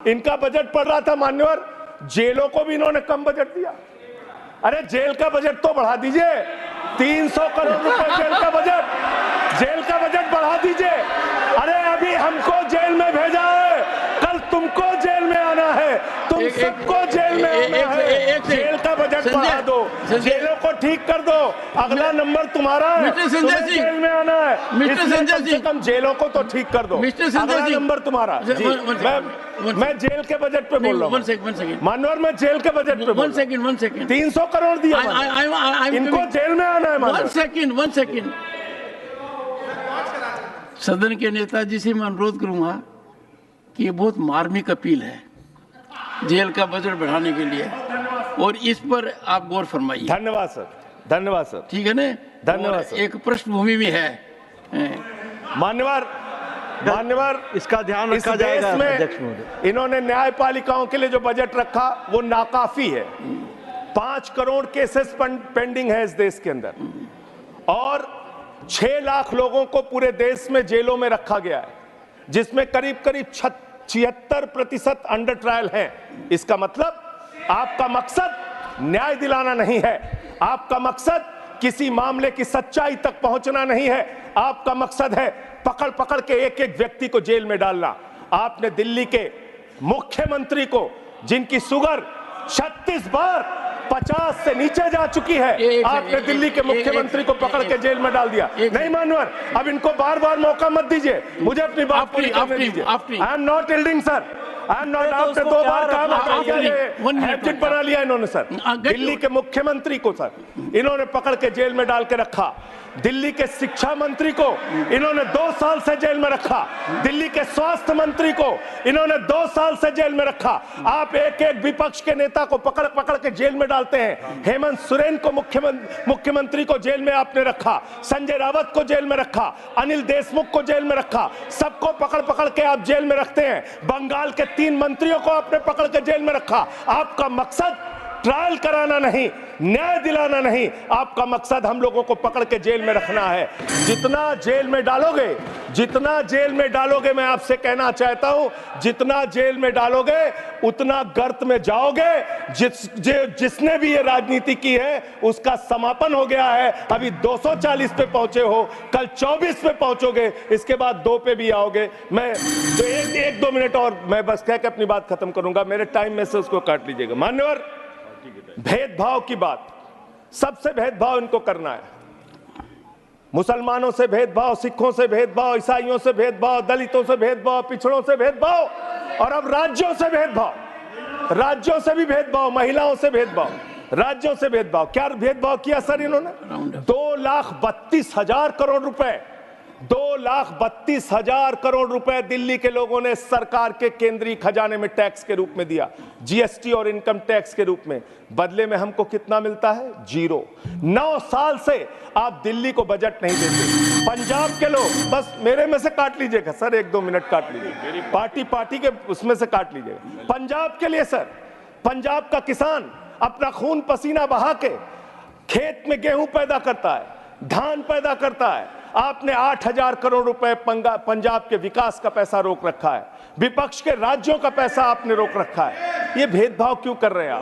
इनका बजट पढ़ रहा था मान्यवर, जेलों को भी इन्होंने कम बजट दिया। अरे जेल का बजट तो बढ़ा दीजिए, 300 करोड़ रुपए जेल का बजट बढ़ा दीजिए। अरे अभी हमको जेल में भेजा है, कल तुमको जेल में आना है, तुम सबको जेल में आना है। जेल का बजट बढ़ा दो, जेलों को ठीक कर दो, अगला नंबर तुम्हारा है, तुम्हें जेल में आना है, इसलिए कम से कम जेलों को तो ठीक कर दो, अगला नंबर तुम्हारा। मैं जेल के बजट पे बोल रहा हूँ मानवर, मैं जेल के बजट पे बोल रहा हूँ। 300 करोड़ दिया, इनको जेल में आना है। वन सेकंड सदन के नेताजी से मैं अनुरोध करूंगा कि ये बहुत मार्मिक अपील है जेल का बजट बढ़ाने के लिए, और इस पर आप गौर फरमाइए। धन्यवाद सर, धन्यवाद सर। ठीक है ना, धन्यवाद सर। एक पृष्ठभूमि भी है मान्यवर, इसका ध्यान रखा जाएगा। में इन्होंने न्यायपालिकाओं के लिए जो बजट रखा वो नाकाफी है। 5 करोड़ केसेस पेंडिंग है इस देश के अंदर, और 6 लाख लोगों को पूरे देश में जेलों में रखा गया है, जिसमें करीब 76% अंडर ट्रायल है। इसका मतलब आपका मकसद न्याय दिलाना नहीं है, आपका मकसद किसी मामले की सच्चाई तक पहुंचना नहीं है, आपका मकसद है पकड़ पकड़ के एक एक व्यक्ति को जेल में डालना। आपने दिल्ली के मुख्यमंत्री को, जिनकी शुगर 36 बार 50 से नीचे जा चुकी है, आपने दिल्ली के मुख्यमंत्री को पकड़ के जेल में डाल दिया। नहीं मानवर, अब इनको बार बार मौका मत दीजिए, मुझे अपनी बात पूरी करने दीजिए। I am not yielding sir, I am not. आपने 2 बार काम हैबिट बना लिया इन्होंने सर। दिल्ली के मुख्यमंत्री को सर इन्होंने पकड़ के जेल में डाल के रखा, दिल्ली के शिक्षा मंत्री को इन्होंने 2 साल से जेल में रखा, दिल्ली के स्वास्थ्य मंत्री को इन्होंने 2 साल से जेल में रखा। आप एक एक विपक्ष के नेता को पकड़ पकड़ के जेल में डालते हैं। हेमंत सोरेन को मुख्यमंत्री को जेल में आपने रखा, संजय रावत को जेल में रखा, अनिल देशमुख को जेल में रखा, सबको पकड़ पकड़ के आप जेल में रखते हैं। बंगाल के 3 मंत्रियों को आपने पकड़ के जेल में रखा। आपका मकसद ट्रायल कराना नहीं, न्याय दिलाना नहीं, आपका मकसद हम लोगों को पकड़ के जेल में रखना है। जितना जेल में डालोगे, मैं आपसे कहना चाहता हूं, जितना जेल में डालोगे उतना गर्त में जाओगे। जिसने भी ये राजनीति की है उसका समापन हो गया है। अभी 240 पे पहुंचे हो, कल 24 पे पहुंचोगे, इसके बाद 2 पे भी आओगे। मैं तो 1-2 मिनट और मैं बस कह के अपनी बात खत्म करूंगा, मेरे टाइम में से उसको काट लीजिएगा। मान्यवर, भेदभाव की बात, सबसे भेदभाव इनको करना है। मुसलमानों से भेदभाव, सिखों से भेदभाव, ईसाइयों से भेदभाव, दलितों से भेदभाव, पिछड़ों से भेदभाव, और अब राज्यों से भेदभाव, राज्यों से भी भेदभाव, महिलाओं से भेदभाव, राज्यों से भेदभाव। क्या भेदभाव किया सर इन्होंने? 2,32,000 करोड़ रुपए, 2,32,000 करोड़ रुपए दिल्ली के लोगों ने सरकार के केंद्रीय खजाने में टैक्स के रूप में दिया, जीएसटी और इनकम टैक्स के रूप में। बदले में हमको कितना मिलता है? 0। 9 साल से आप दिल्ली को बजट नहीं देते। पंजाब के लोग, बस मेरे में से काट लीजिएगा सर, 1-2 मिनट काट लीजिए, पार्टी के उसमें से काट लीजिएगा। पंजाब के लिए सर, पंजाब का किसान अपना खून पसीना बहा के खेत में गेहूं पैदा करता है, धान पैदा करता है। आपने 8,000 करोड़ रुपए पंजाब के विकास का पैसा रोक रखा है, विपक्ष के राज्यों का पैसा आपने रोक रखा है। ये भेदभाव क्यों कर रहे हैं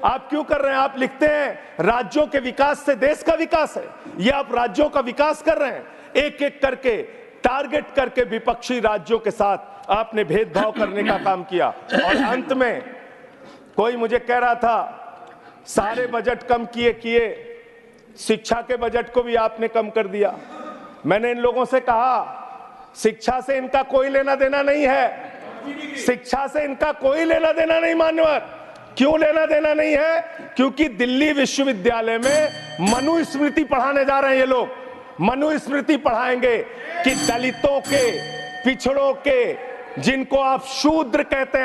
आप क्यों कर रहे हैं? आप लिखते हैं राज्यों के विकास से देश का विकास है, ये आप राज्यों का विकास कर रहे हैं। एक एक करके टारगेट करके विपक्षी राज्यों के साथ आपने भेदभाव करने का काम किया। और अंत में कोई मुझे कह रहा था सारे बजट कम किए, शिक्षा के बजट को भी आपने कम कर दिया। मैंने इन लोगों से कहा शिक्षा से इनका कोई लेना देना नहीं है, शिक्षा से इनका कोई लेना देना नहीं। मान्यवर, क्यों लेना देना नहीं है? क्योंकि दिल्ली विश्वविद्यालय में मनुस्मृति पढ़ाने जा रहे हैं ये लोग। मनुस्मृति पढ़ाएंगे कि दलितों के, पिछड़ों के, जिनको आप शूद्र कहते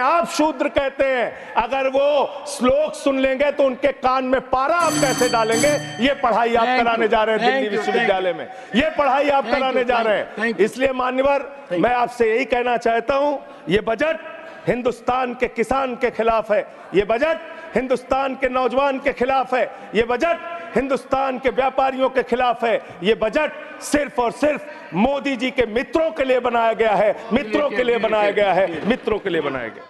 हैं, अगर वो श्लोक सुन लेंगे तो उनके कान में पारा आप कैसे डालेंगे? ये पढ़ाई आप कराने जा रहे हैं दिल्ली विश्वविद्यालय में, ये पढ़ाई आप कराने जा रहे हैं। इसलिए मान्यवर, मैं आपसे यही कहना चाहता हूं, ये बजट हिंदुस्तान के किसान के खिलाफ है, ये बजट हिंदुस्तान के नौजवान के खिलाफ है, ये बजट हिंदुस्तान के व्यापारियों के खिलाफ है। ये बजट सिर्फ और सिर्फ मोदी जी के मित्रों के लिए बनाया गया है, मित्रों के लिए बनाया गया है, मित्रों के लिए बनाया गया।